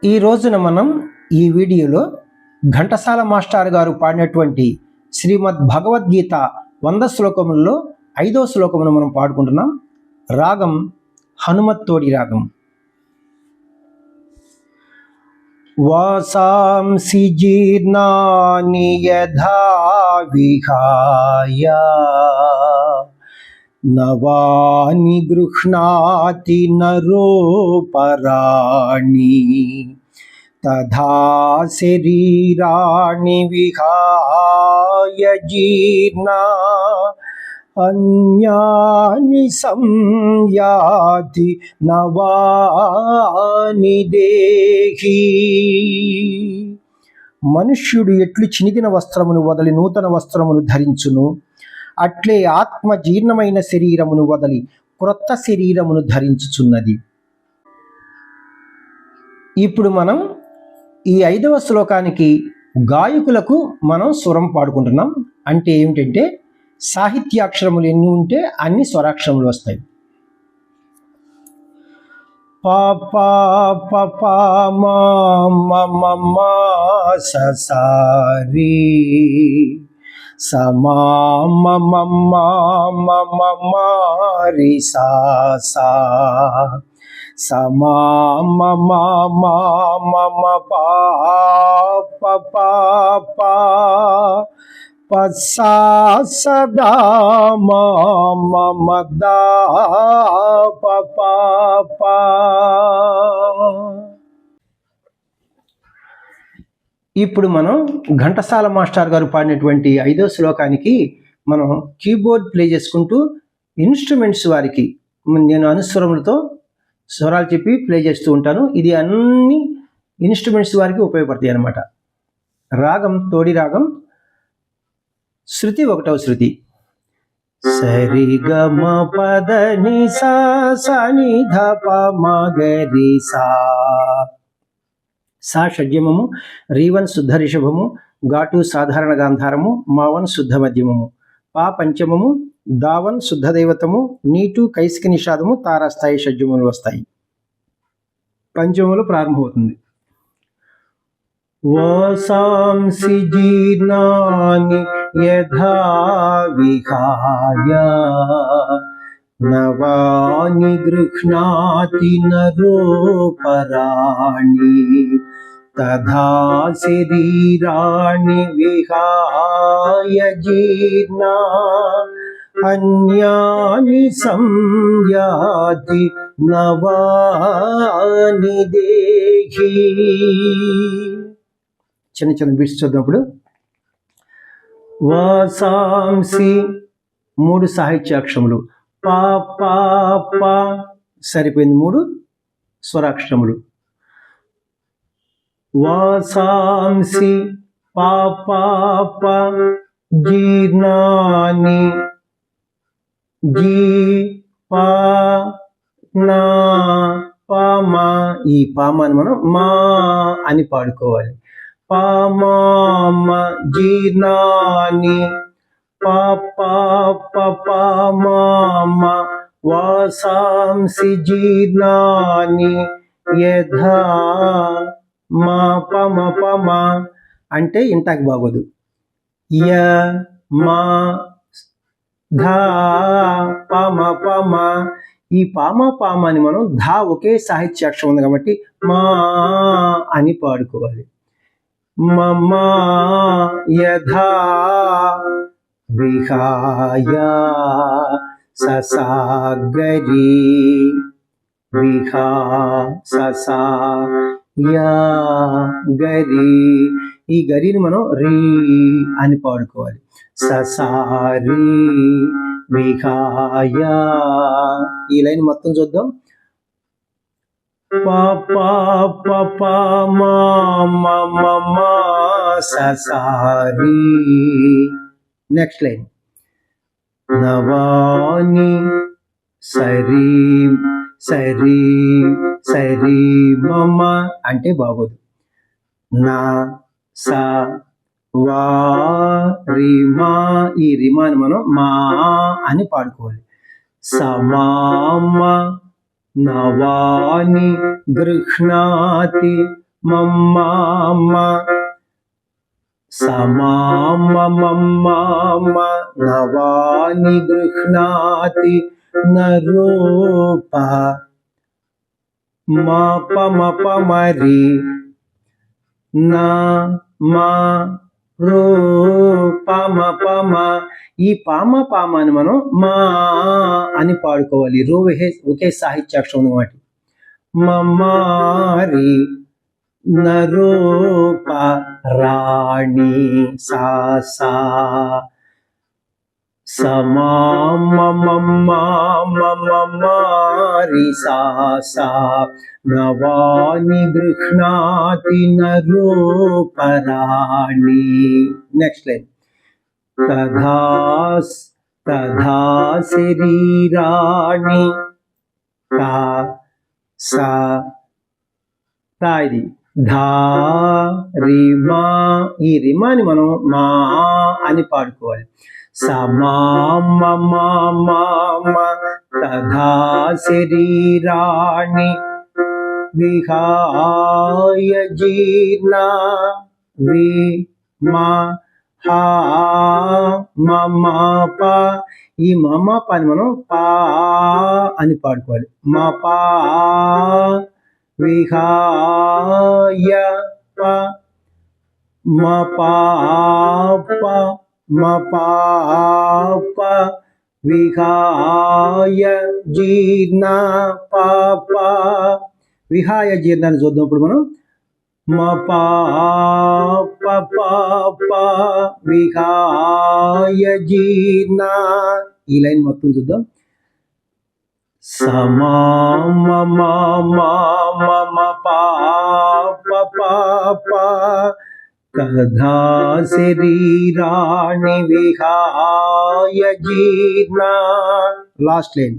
ఈ రోజున మనం ఈ వీడియోలో ఘంటసాల మాస్టర్ గారు పాడినటువంటి శ్రీమద్ భగవద్గీత 100 శ్లోకములలో 5వ శ్లోకమును మనం పాడుకుంటున్నాం. రాగం హనుమత్తోడి రాగం. వాసాంసి జీర్ణాని యథా విహాయ నవాని గృహ్ణాతి నరోపరాణి తథా శరీరాణి విహాయ జీర్ణా అన్యాని సంయాతి నవాని దేహి. మనుష్యుడు ఎట్లు చినిగిన వస్త్రమును వదలి నూతన వస్త్రమును ధరించును, అట్లే ఆత్మ జీర్ణమైన శరీరమును వదలి క్రొత్త శరీరమును ధరించుచున్నది. ఇప్పుడు మనం ఈ 5వ శ్లోకానికి గాయకులకు మనం స్వరం పాడుకుంటున్నాం. అంటే ఏమిటంటే సాహిత్యాక్షరములు ఎన్ని ఉంటే అన్ని స్వరాక్షరములు వస్తాయి. పాపా పపా మా ససారి సమా మరి సా సమా పా పసా సదా మదా పా. ఇప్పుడు మనం ఘంటసాల మాస్టర్ గారు పాడినటువంటి 5వ శ్లోకానికి మనం కీబోర్డ్ ప్లే చేసుకుంటూ ఇన్స్ట్రుమెంట్స్ వారికి నేను అనుస్వరములతో స్వరాలు చెప్పి ప్లే చేస్తూ ఉంటాను. ఇది అన్ని ఇన్స్ట్రుమెంట్స్ వారికి ఉపయోగపడతాయి అన్నమాట. రాగం తోడి రాగం. శృతి 1వ శృతి. సరి గమ పద ని సా ని ధ ప మ గ రి సా. సా షడ్జమము, రీవన్ శుద్ధ రిషభము, ఘాటు సాధారణ గాంధారము, మావన్ శుద్ధ మధ్యమము, పా పంచమము, దావన్ శుద్ధ దైవతము, నీటు కైసిక నిషాదము, తారాస్థాయి షడ్జములు వస్తాయి. పంచమములు ప్రారంభమవుతుంది. వాసాంసి జీర్ణాని యథా విహాయ నవాని గృహ్ణాతి నరోపరాణి తథా శరీరాణి విహాయ జీర్ణా అన్యాని సంయాతి నవాని దేహి. చిన్న చిన్న బిట్స్ చూద్దాం. వాసాంసి 3 సాహిత్యాక్షరములు, పా పా పా సరిపోయింది, 3 స్వరాక్షరములు. వాసాంసి పా పా పా జీర్ణాని జీ పా నా పామా. ఈ పామాని మనం మా అని పాడుకోవాలి. పామా జీర్ణాని పా పా పామా వాసాంసి జీర్ణాని యథా మా పమ పమ అంటే ఇంటాకి బాగోదు. య మా ధా పమ పమ. ఈ పామ అని మనం ధా ఒకే సాహిత్యాక్షరం ఉంది కాబట్టి మా అని పాడుకోవాలి. మమా యథా విహాయ ససాగరి విహా ససా యా గరి. ఈ గరిని మనం రీ అని పాడుకోవాలి. ససారి విహాయ. ఈ లైన్ మొత్తం చూద్దాం. పాపా పపా మా ససారి. నెక్స్ట్ లైన్ నవాని సరి సరి సరి మమ అంటే బాగోదు. నా సా వా రిమా. ఈ రిమాని మనం మా అని పాడుకోవాలి. సమామ నవాని గృహ్ణాతి మమ్మ సమామ నవాని గృహ్ణాతి నరూప మపమపమరి నా మా రూపమపమ. ఈ పామ అని మనం మా అని పాడుకోవాలి. ఒకే సాహిత్యాక్షరం అన్నమాట. మమారి నరూప రాణి సా సమారి సా నవాని గృహ్ణాతి నరూపరాణి. Next line. తథా శరీరాణి ఇది ధా రిమా. ఈ రిమాని మనం మా అని పాడుకోవాలి. సమామ తథా శరీరాణి విహాయ జీర్ణా మమ ఈ మమ అని మనం పా అని పాడుకోవాలి. మా పా విహాయ మపాప విహాయ జీర్ణ పాప. విహాయ జీర్ణాన్ని చూద్దాం ఇప్పుడు మనం. మపాప విహాయ జీర్ణ. ఈ లైన్ మొత్తం చూద్దాం. సమామ పాప తథా శరీరాణి విహాయ జీర్ణ. Last line.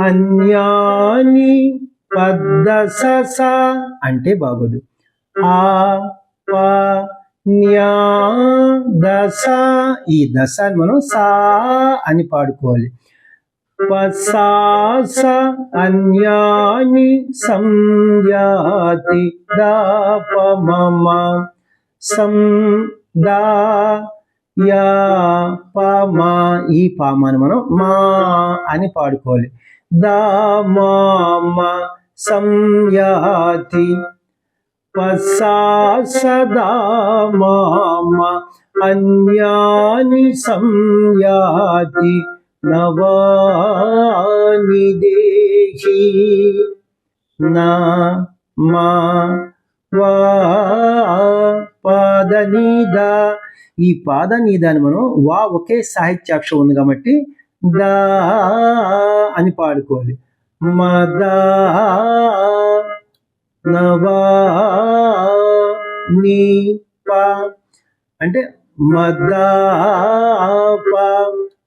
అన్యాని పద్దస అంటే బాగోదు. ఆ ప న్యా దశ. ఈ దశ మనం సా అని పాడుకోవాలి. పసాస అన్యాని సంయాతి దాపమమ దా యా పమ. ఈ పామని మనం మా అని పాడుకోవాలి. దా మామ సంయాతి పసాస దా మామ అన్యాని సంయాతి నవాని దేహి నా మా వా పాదనీద. ఈ పాదనీదాన్ని మనం వా ఒకే సాహిత్యాక్షరం ఉంది కాబట్టి దా అని పాడుకోవాలి. మదా నవా నీ పా అంటే మదాప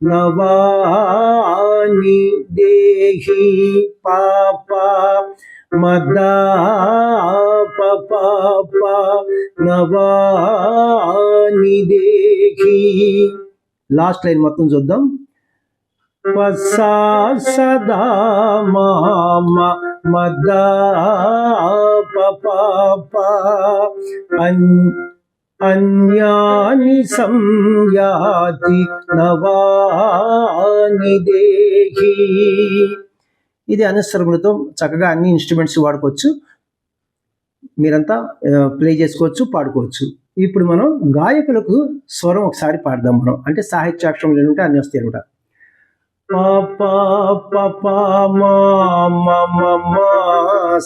నవాని దేహి పాప మదాప పాప నవాని దేహి. లాస్ట్ లైన్ మొత్తం చూద్దాం. పసా సదా మామ మదాప పాప అన్యాని సంయాతి నవాని దేహి. ఇది అనుస్వరములతో చక్కగా అన్ని ఇన్స్ట్రుమెంట్స్ వాడుకోవచ్చు. మీరంతా ప్లే చేసుకోవచ్చు, పాడుకోవచ్చు. ఇప్పుడు మనం గాయకులకు స్వరం ఒకసారి పాడదాం మనం. అంటే సాహిత్యాక్షరం ఏంటంటే అన్ని వస్తాయి అనమాట.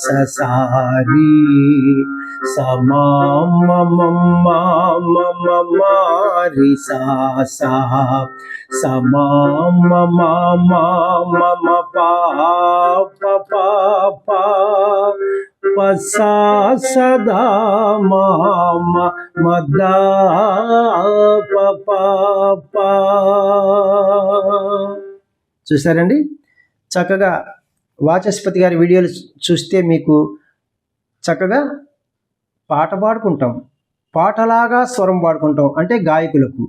ససారి సమారి సా సమామ పాప పసా సదా మామ మదా పాప. చూసారండి, చక్కగా వాచస్పతి గారి వీడియోలు చూస్తే మీకు చక్కగా పాట పాడుకుంటాం, పాటలాగా స్వరం పాడుకుంటాం అంటే గాయకులకు.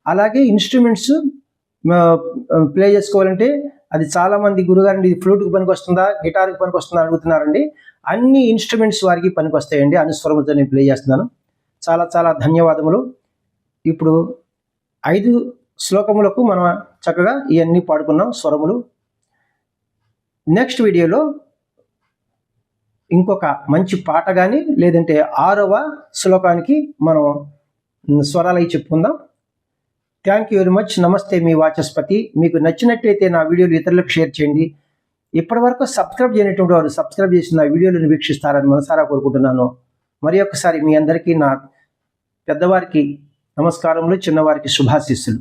అలాగే ఇన్స్ట్రుమెంట్స్ ప్లే చేసుకోవాలంటే అది చాలామంది గురుగారండి ఇది ఫ్లూట్కి పనికి వస్తుందా, గిటార్కి పనికి వస్తుందా అడుగుతున్నారండి. అన్ని ఇన్స్ట్రుమెంట్స్ వారికి పనికొస్తాయండి. అనుస్వరములతో నేను ప్లే చేస్తున్నాను. చాలా చాలా ధన్యవాదములు. ఇప్పుడు 5 శ్లోకములకు మనం చక్కగా ఇవన్నీ పాడుకున్నాం స్వరములు. నెక్స్ట్ వీడియోలో ఇంకొక మంచి పాట కానీ లేదంటే 6వ శ్లోకానికి మనం స్వరాలై చెప్పుకుందాం. Thank you very much. నమస్తే, మీ వాచస్పతి. మీకు నచ్చినట్లయితే నా వీడియోలు ఇతరులకు షేర్ చేయండి. ఇప్పటివరకు సబ్స్క్రైబ్ చేయనటువంటి వారు సబ్స్క్రైబ్ చేసి నా వీడియోలను వీక్షిస్తారని మనసారా కోరుకుంటున్నాను. మరి ఒక్కసారి మీ అందరికీ నా పెద్దవారికి నమస్కారములు, చిన్నవారికి శుభాశీస్సులు.